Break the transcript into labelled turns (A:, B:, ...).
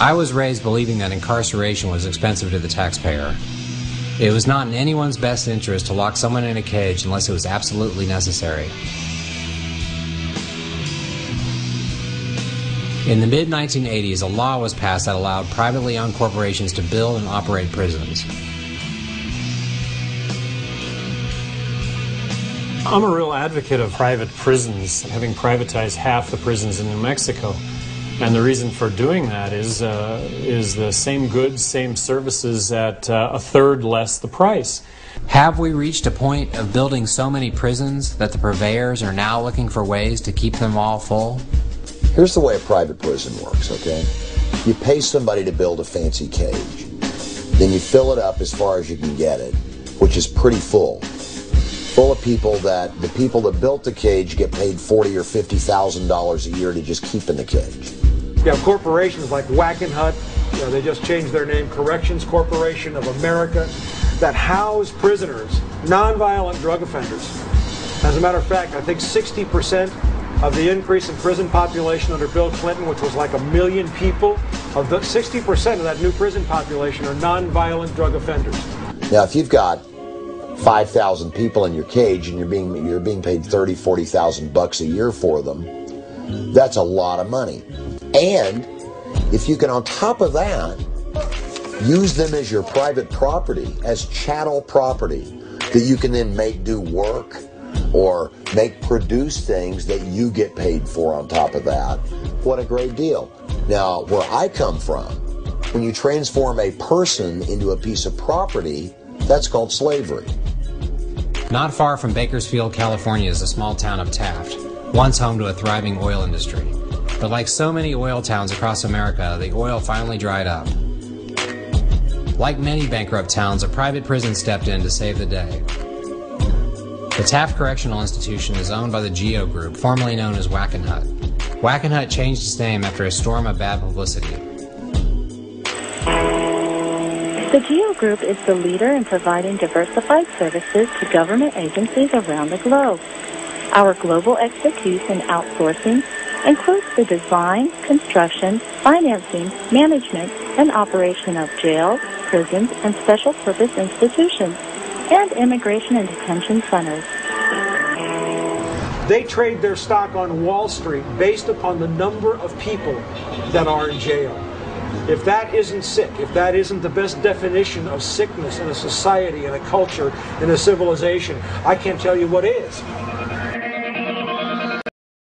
A: I was raised believing that incarceration was expensive to the taxpayer. It was not in anyone's best interest to lock someone in a cage unless it was absolutely necessary. In the mid-1980s, a law was passed that allowed privately owned corporations to build and operate prisons.
B: I'm a real advocate of private prisons, having privatized half the prisons in New Mexico. And the reason for doing that is the same goods, same services at a third less the price.
A: Have we reached a point of building so many prisons that the purveyors are now looking for ways to keep them all full?
C: Here's the way a private prison works, okay? You pay somebody to build a fancy cage. Then you fill it up as far as you can get it, which is pretty full. Full of people that, the people that built the cage get paid $40,000 or $50,000 a year to just keep in the cage.
D: You have corporations like Wackenhut, they just changed their name, Corrections Corporation of America, that house prisoners, nonviolent drug offenders. As a matter of fact, I think 60% of the increase in prison population under Bill Clinton, which was like 1 million people, of the 60% of that new prison population are nonviolent drug offenders.
C: Now, if you've got 5,000 people in your cage and you're being paid $30,000, $40,000 a year for them, that's a lot of money. And if you can, on top of that, use them as your private property, as chattel property, that you can then make do work or produce things that you get paid for on top of that, what a great deal. Now, where I come from, when you transform a person into a piece of property, that's called slavery.
A: Not far from Bakersfield, California is the small town of Taft, once home to a thriving oil industry. But like so many oil towns across America, the oil finally dried up. Like many bankrupt towns, a private prison stepped in to save the day. The Taft Correctional Institution is owned by the Geo Group, formerly known as Wackenhut. Wackenhut changed its name after a storm of bad publicity.
E: The Geo Group is the leader in providing diversified services to government agencies around the globe. Our global expertise in outsourcing includes the design, construction, financing, management, and operation of jails, prisons, and special purpose institutions, and immigration and detention centers.
D: They trade their stock on Wall Street based upon the number of people that are in jail. If that isn't sick, if that isn't the best definition of sickness in a society, in a culture, in a civilization, I can't tell you what is.